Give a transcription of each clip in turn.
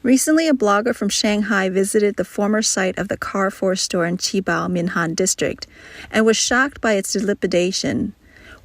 Recently, a blogger from Shanghai visited the former site of the Carrefour store in Qibao, Minhan district, and was shocked by its dilapidation.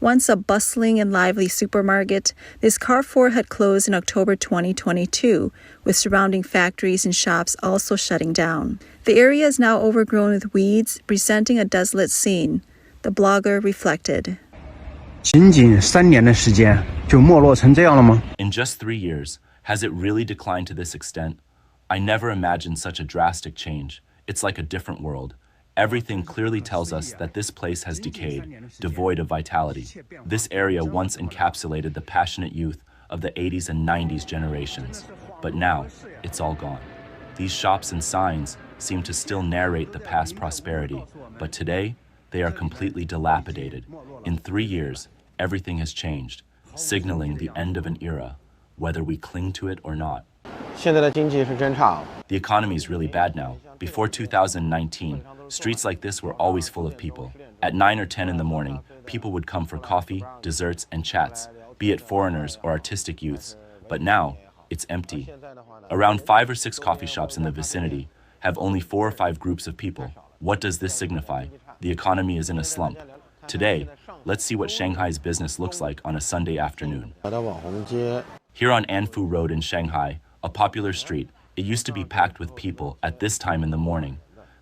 Once a bustling and lively supermarket, this Carrefour had closed in October 2022, with surrounding factories and shops also shutting down. The area is now overgrown with weeds, presenting a desolate scene. The blogger reflected. In just 3 years, has it really declined to this extent? I never imagined such a drastic change. It's like a different world. Everything clearly tells us that this place has decayed, devoid of vitality. This area once encapsulated the passionate youth of the 80s and 90s generations. But now, it's all gone. These shops and signs seem to still narrate the past prosperity, but today, they are completely dilapidated. In 3 years, everything has changed, signaling the end of an era, whether we cling to it or not. The economy is really bad now. Before 2019, streets like this were always full of people. At 9 or 10 in the morning, people would come for coffee, desserts, and chats, be it foreigners or artistic youths. But now, it's empty. Around 5 or 6 coffee shops in the vicinity have only 4 or 5 groups of people. What does this signify? The economy is in a slump. Today, let's see what Shanghai's business looks like on a Sunday afternoon. Here on Anfu Road in Shanghai, a popular street, it used to be packed with people at this time in the morning.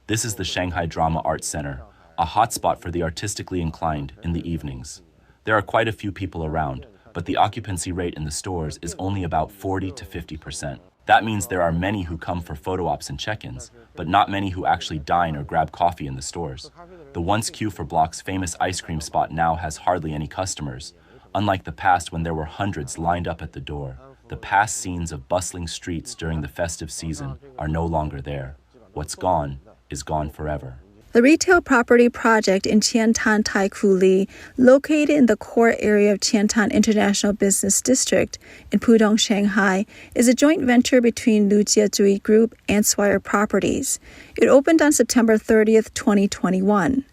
This is the Shanghai Drama Arts Center, a hotspot for the artistically inclined in the evenings. There are quite a few people around, but the occupancy rate in the stores is only about 40 to 50%. That means there are many who come for photo ops and check-ins, but not many who actually dine or grab coffee in the stores. The once queue for Block's famous ice cream spot now has hardly any customers. Unlike the past when there were hundreds lined up at the door, the past scenes of bustling streets during the festive season are no longer there. What's gone is gone forever. The retail property project in Qiantan Taikoo Li, located in the core area of Qiantan International Business District in Pudong, Shanghai, is a joint venture between Lu Jiezui Group and Swire Properties. It opened on September 30th, 2021.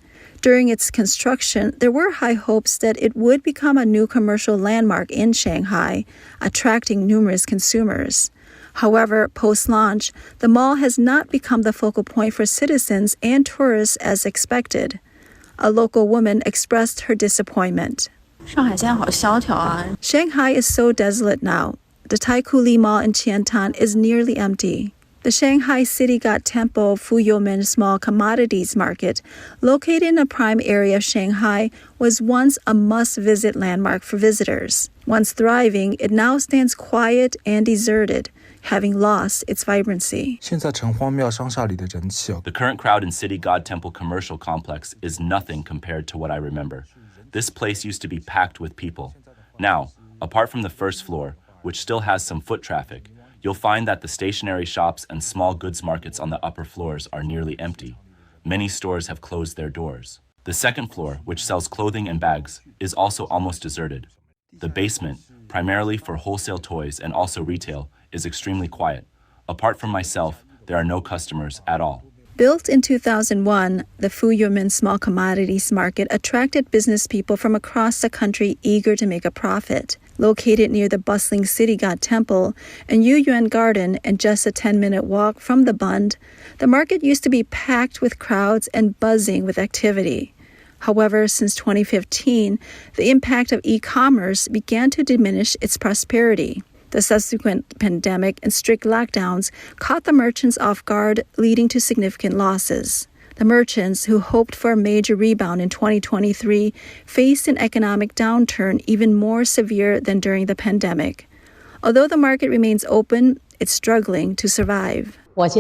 During its construction, there were high hopes that it would become a new commercial landmark in Shanghai, attracting numerous consumers. However, post-launch, the mall has not become the focal point for citizens and tourists as expected. A local woman expressed her disappointment. Shanghai is so desolate now. The Taikoo Li Mall in Qiantan is nearly empty. The Shanghai City God Temple Fuyoumen Small Commodities Market, located in a prime area of Shanghai, was once a must-visit landmark for visitors. Once thriving, it now stands quiet and deserted, having lost its vibrancy. The current crowd in City God Temple Commercial Complex is nothing compared to what I remember. This place used to be packed with people. Now, apart from the first floor, which still has some foot traffic, you'll find that the stationary shops and small goods markets on the upper floors are nearly empty. Many stores have closed their doors. The second floor, which sells clothing and bags, is also almost deserted. The basement, primarily for wholesale toys and also retail, is extremely quiet. Apart from myself, there are no customers at all. Built in 2001, the Fuyoumen Small Commodities Market attracted business people from across the country eager to make a profit. Located near the bustling City God Temple and Yuan Garden and just a 10-minute walk from the Bund, the market used to be packed with crowds and buzzing with activity. However, since 2015, the impact of e-commerce began to diminish its prosperity. The subsequent pandemic and strict lockdowns caught the merchants off guard, leading to significant losses. The merchants, who hoped for a major rebound in 2023, faced an economic downturn even more severe than during the pandemic. Although the market remains open, it's struggling to survive. I'm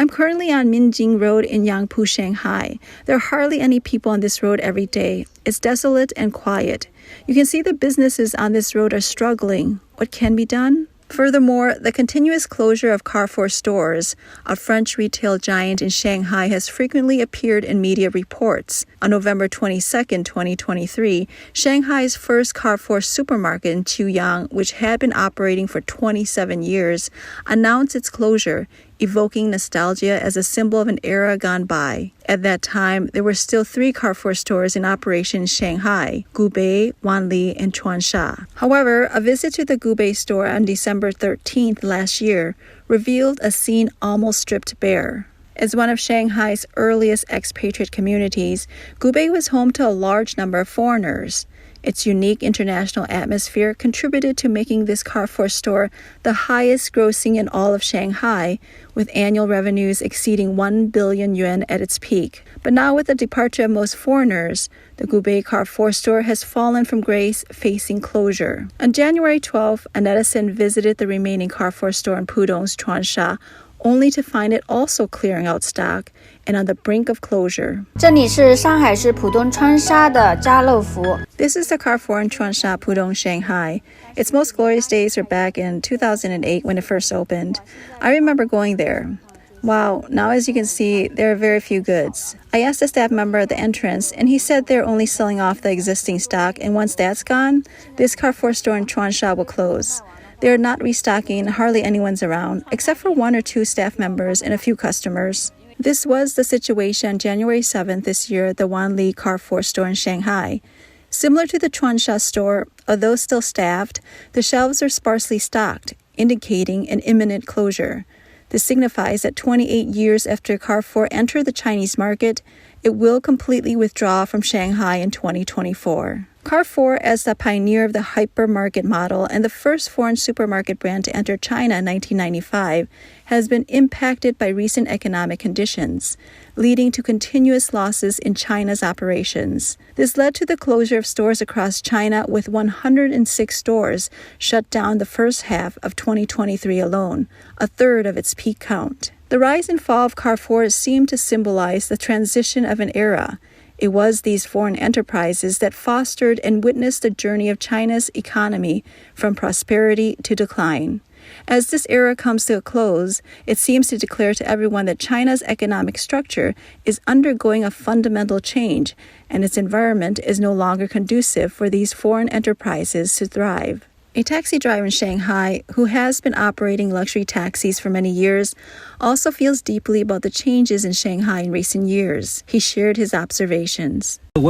currently on Minjing Road in Yangpu, Shanghai. There are hardly any people on this road every day. It's desolate and quiet. You can see the businesses on this road are struggling. What can be done? Furthermore, the continuous closure of Carrefour stores, a French retail giant in Shanghai, has frequently appeared in media reports. On November 22, 2023, Shanghai's first Carrefour supermarket in Quyang, which had been operating for 27 years, announced its closure, evoking nostalgia as a symbol of an era gone by. At that time, there were still 3 Carrefour stores in operation in Shanghai: Gubei, Wanli, and Chuansha. However, a visit to the Gubei store on December 13th last year revealed a scene almost stripped bare. As one of Shanghai's earliest expatriate communities, Gubei was home to a large number of foreigners. Its unique international atmosphere contributed to making this Carrefour store the highest grossing in all of Shanghai, with annual revenues exceeding 1 billion yuan at its peak. But now with the departure of most foreigners, the Gubei Carrefour store has fallen from grace, facing closure. On January 12th, a netizen visited the remaining Carrefour store in Pudong's Chuansha, only to find it also clearing out stock and on the brink of closure. 这里是上海市浦东川沙的家乐福。 This is the Carrefour in Chuansha, Pudong, Shanghai. Its most glorious days were back in 2008 when it first opened. I remember going there. Wow, now as you can see, there are very few goods. I asked a staff member at the entrance, and he said they're only selling off the existing stock, and once that's gone, this Carrefour store in Chuansha will close. They're not restocking, hardly anyone's around, except for 1 or 2 staff members and a few customers. This was the situation on January 7th this year at the Wanli Carrefour store in Shanghai. Similar to the Chuansha store, although still staffed, the shelves are sparsely stocked, indicating an imminent closure. This signifies that 28 years after Carrefour entered the Chinese market, it will completely withdraw from Shanghai in 2024. Carrefour, as the pioneer of the hypermarket model and the first foreign supermarket brand to enter China in 1995, has been impacted by recent economic conditions, leading to continuous losses in China's operations. This led to the closure of stores across China, with 106 stores shut down the first half of 2023 alone, a third of its peak count. The rise and fall of Carrefour seemed to symbolize the transition of an era. It was these foreign enterprises that fostered and witnessed the journey of China's economy from prosperity to decline. As this era comes to a close, it seems to declare to everyone that China's economic structure is undergoing a fundamental change, and its environment is no longer conducive for these foreign enterprises to thrive. A taxi driver in Shanghai, who has been operating luxury taxis for many years, also feels deeply about the changes in Shanghai in recent years. He shared his observations. In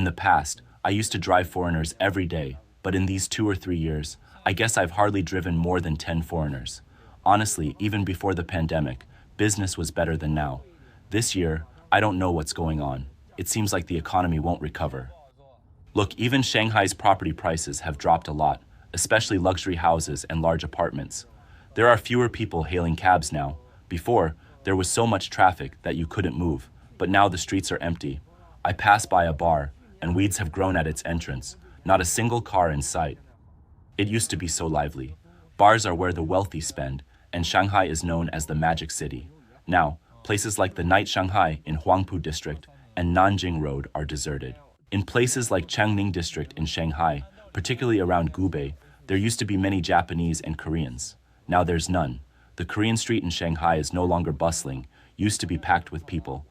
the past, I used to drive foreigners every day, but in these 2 or 3 years, I guess I've hardly driven more than 10 foreigners. Honestly, even before the pandemic, business was better than now. This year, I don't know what's going on. It seems like the economy won't recover. Look, even Shanghai's property prices have dropped a lot, especially luxury houses and large apartments. There are fewer people hailing cabs now. Before, there was so much traffic that you couldn't move, but now the streets are empty. I pass by a bar, and weeds have grown at its entrance, not a single car in sight. It used to be so lively. Bars are where the wealthy spend, and Shanghai is known as the Magic City. Now, places like the Night Shanghai in Huangpu District and Nanjing Road are deserted. In places like Changning District in Shanghai, particularly around Gubei, there used to be many Japanese and Koreans. Now there's none. The Korean street in Shanghai is no longer bustling, used to be packed with people.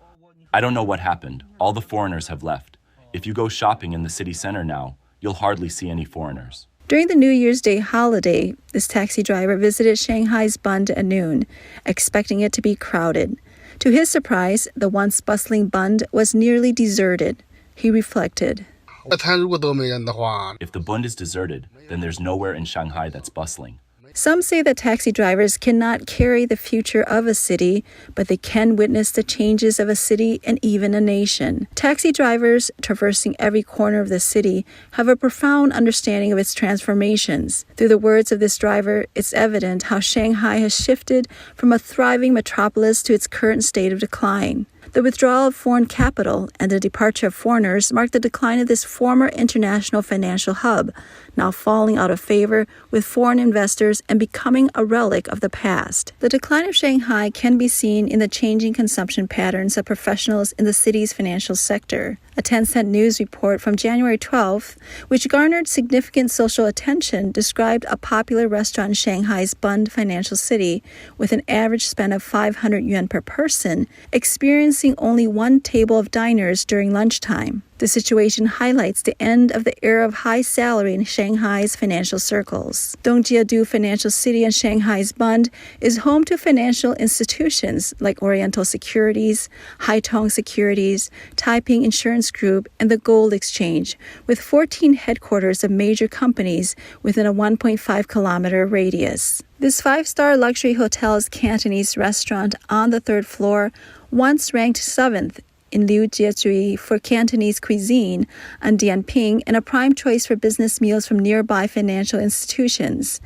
I don't know what happened. All the foreigners have left. If you go shopping in the city center now, you'll hardly see any foreigners. During the New Year's Day holiday, this taxi driver visited Shanghai's Bund at noon, expecting it to be crowded. To his surprise, the once bustling Bund was nearly deserted. He reflected. If the Bund is deserted, then there's nowhere in Shanghai that's bustling. Some say that taxi drivers cannot carry the future of a city, but they can witness the changes of a city and even a nation. Taxi drivers, traversing every corner of the city, have a profound understanding of its transformations. Through the words of this driver, it's evident how Shanghai has shifted from a thriving metropolis to its current state of decline. The withdrawal of foreign capital and the departure of foreigners marked the decline of this former international financial hub, now falling out of favor with foreign investors and becoming a relic of the past. The decline of Shanghai can be seen in the changing consumption patterns of professionals in the city's financial sector. A Tencent news report from January 12th, which garnered significant social attention, described a popular restaurant in Shanghai's Bund financial city with an average spend of 500 yuan per person, experiencing only 1 table of diners during lunchtime. The situation highlights the end of the era of high salary in Shanghai's financial circles. Dongjiadu Financial City and Shanghai's Bund is home to financial institutions like Oriental Securities, Haitong Securities, Taiping Insurance Group, and the Gold Exchange, with 14 headquarters of major companies within a 1.5-kilometer radius. This 5-star luxury hotel's Cantonese restaurant on the 3rd floor once ranked 7th in Liu Jiezhui for Cantonese cuisine on Dianping and a prime choice for business meals from nearby financial institutions.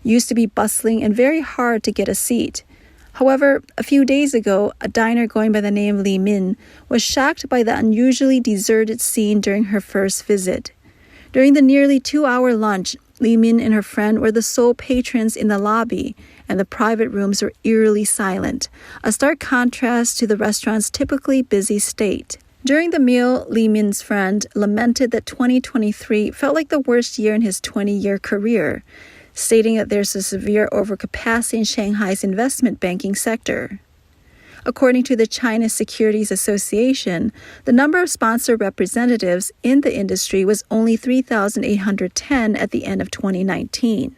Used to be bustling and very hard to get a seat. However, a few days ago, a diner going by the name Li Min was shocked by the unusually deserted scene during her first visit. During the nearly 2-hour lunch, Li Min and her friend were the sole patrons in the lobby, and the private rooms were eerily silent, a stark contrast to the restaurant's typically busy state. During the meal, Li Min's friend lamented that 2023 felt like the worst year in his 20-year career, stating that there's a severe overcapacity in Shanghai's investment banking sector. According to the China Securities Association, the number of sponsor representatives in the industry was only 3,810 at the end of 2019.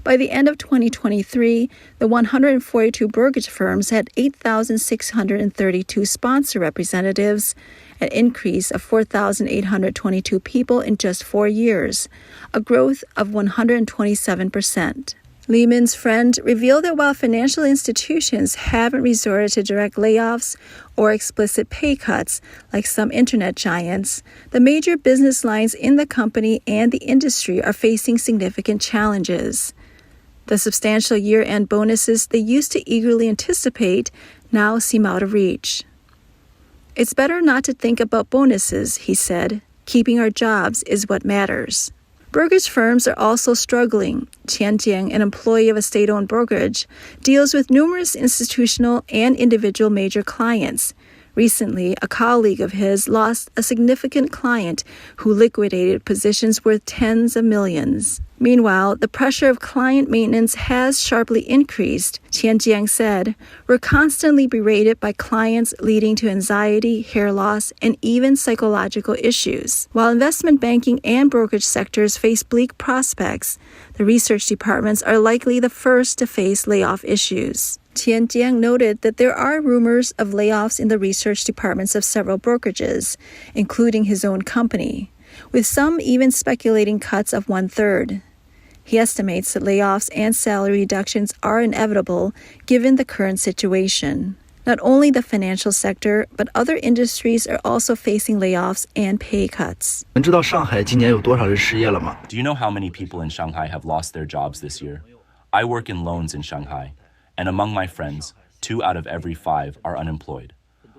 By the end of 2023, the 142 brokerage firms had 8,632 sponsor representatives, an increase of 4,822 people in just 4 years, a growth of 127%. Li Min's friend revealed that while financial institutions haven't resorted to direct layoffs or explicit pay cuts like some internet giants, the major business lines in the company and the industry are facing significant challenges. The substantial year-end bonuses they used to eagerly anticipate now seem out of reach. "It's better not to think about bonuses," he said. "Keeping our jobs is what matters." Brokerage firms are also struggling. Tianjiang, an employee of a state-owned brokerage, deals with numerous institutional and individual major clients. Recently, a colleague of his lost a significant client who liquidated positions worth tens of millions. Meanwhile, the pressure of client maintenance has sharply increased. Tianjiang said, "We're constantly berated by clients, leading to anxiety, hair loss, and even psychological issues." While investment banking and brokerage sectors face bleak prospects, the research departments are likely the first to face layoff issues. Tianjiang noted that there are rumors of layoffs in the research departments of several brokerages, including his own company, with some even speculating cuts of 1/3. He estimates that layoffs and salary reductions are inevitable given the current situation. Not only the financial sector, but other industries are also facing layoffs and pay cuts. Do you know how many people in Shanghai have lost their jobs this year? I work in loans in Shanghai, and among my friends, 2 out of every 5 are unemployed.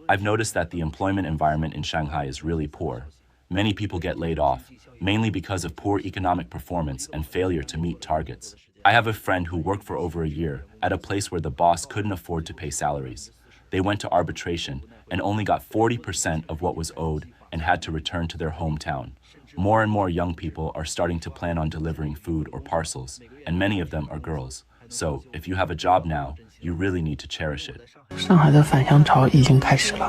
I've noticed that the employment environment in Shanghai is really poor. Many people get laid off, mainly because of poor economic performance and failure to meet targets. I have a friend who worked for over a year at a place where the boss couldn't afford to pay salaries. They went to arbitration and only got 40% of what was owed and had to return to their hometown. More and more young people are starting to plan on delivering food or parcels, and many of them are girls. So, if you have a job now, you really need to cherish it.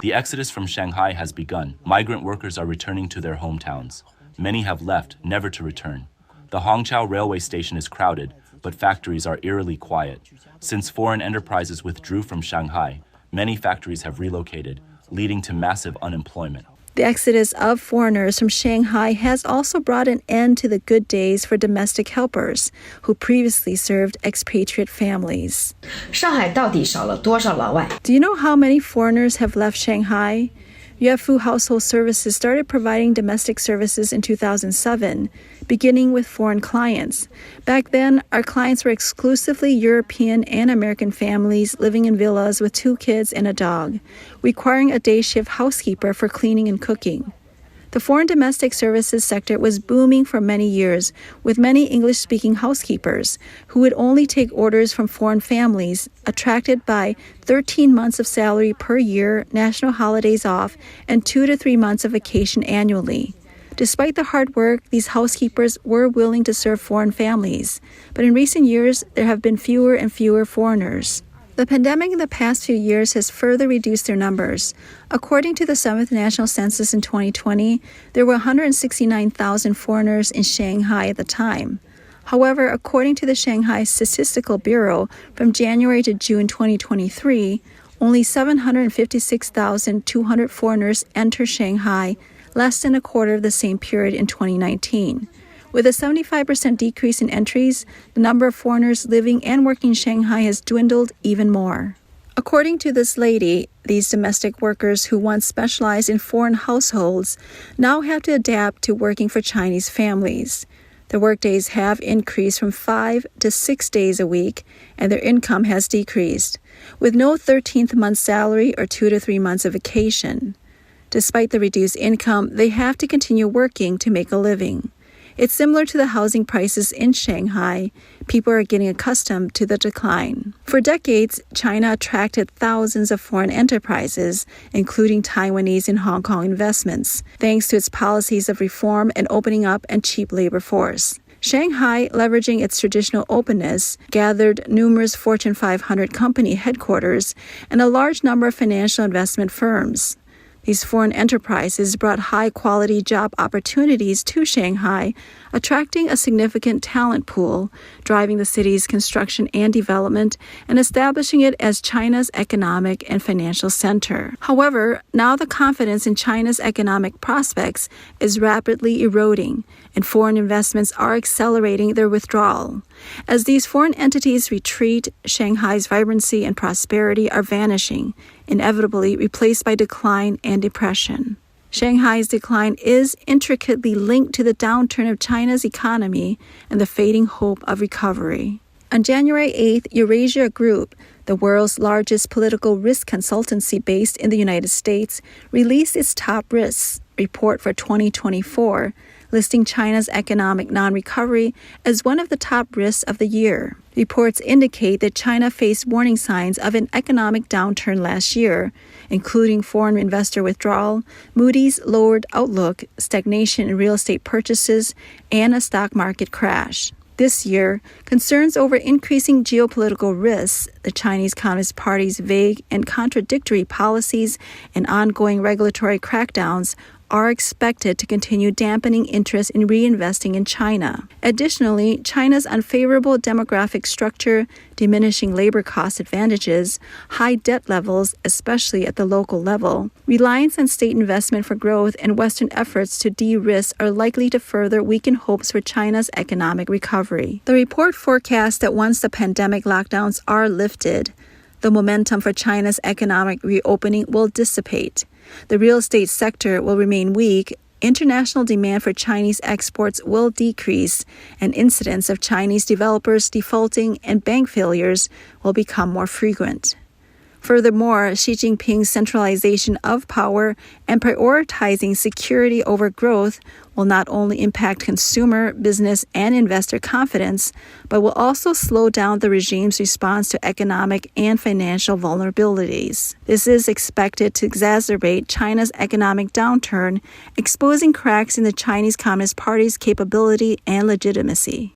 The exodus from Shanghai has begun. Migrant workers are returning to their hometowns. Many have left, never to return. The Hongqiao railway station is crowded, but factories are eerily quiet. Since foreign enterprises withdrew from Shanghai, many factories have relocated, leading to massive unemployment. The exodus of foreigners from Shanghai has also brought an end to the good days for domestic helpers who previously served expatriate families. 上海到底少了多少老外？ Do you know how many foreigners have left Shanghai? Yuefu Household Services started providing domestic services in 2007, beginning with foreign clients. Back then, our clients were exclusively European and American families living in villas with 2 kids and a dog, requiring a day shift housekeeper for cleaning and cooking. The foreign domestic services sector was booming for many years, with many English-speaking housekeepers who would only take orders from foreign families, attracted by 13 months of salary per year, national holidays off, and 2 to 3 months of vacation annually. Despite the hard work, these housekeepers were willing to serve foreign families, but in recent years, there have been fewer and fewer foreigners. The pandemic in the past few years has further reduced their numbers. According to the 7th National Census in 2020, there were 169,000 foreigners in Shanghai at the time. However, according to the Shanghai Statistical Bureau, from January to June 2023, only 756,200 foreigners enter Shanghai, less than a quarter of the same period in 2019. With a 75% decrease in entries, the number of foreigners living and working in Shanghai has dwindled even more. According to this lady, these domestic workers who once specialized in foreign households now have to adapt to working for Chinese families. The workdays have increased from 5 to 6 days a week, and their income has decreased, with no 13th month salary or 2 to 3 months of vacation. Despite the reduced income, they have to continue working to make a living. It's similar to the housing prices in Shanghai. People are getting accustomed to the decline. For decades, China attracted thousands of foreign enterprises, including Taiwanese and Hong Kong investments, thanks to its policies of reform and opening up and cheap labor force. Shanghai, leveraging its traditional openness, gathered numerous Fortune 500 company headquarters and a large number of financial investment firms. These foreign enterprises brought high-quality job opportunities to Shanghai, attracting a significant talent pool, driving the city's construction and development, and establishing it as China's economic and financial center. However, now the confidence in China's economic prospects is rapidly eroding, and foreign investments are accelerating their withdrawal. As these foreign entities retreat, Shanghai's vibrancy and prosperity are vanishing, inevitably replaced by decline and depression. Shanghai's decline is intricately linked to the downturn of China's economy and the fading hope of recovery. On January 8th, Eurasia Group, the world's largest political risk consultancy based in the United States, released its top risks report for 2024, listing China's economic non-recovery as one of the top risks of the year. Reports indicate that China faced warning signs of an economic downturn last year, including foreign investor withdrawal, Moody's lowered outlook, stagnation in real estate purchases, and a stock market crash. This year, concerns over increasing geopolitical risks, the Chinese Communist Party's vague and contradictory policies, and ongoing regulatory crackdowns are expected to continue dampening interest in reinvesting in China. Additionally, China's unfavorable demographic structure, diminishing labor cost advantages, high debt levels, especially at the local level, reliance on state investment for growth, and Western efforts to de-risk are likely to further weaken hopes for China's economic recovery. The report forecasts that once the pandemic lockdowns are lifted, the momentum for China's economic reopening will dissipate. The real estate sector will remain weak, international demand for Chinese exports will decrease, and incidents of Chinese developers defaulting and bank failures will become more frequent. Furthermore, Xi Jinping's centralization of power and prioritizing security over growth will not only impact consumer, business, and investor confidence, but will also slow down the regime's response to economic and financial vulnerabilities. This is expected to exacerbate China's economic downturn, exposing cracks in the Chinese Communist Party's capability and legitimacy.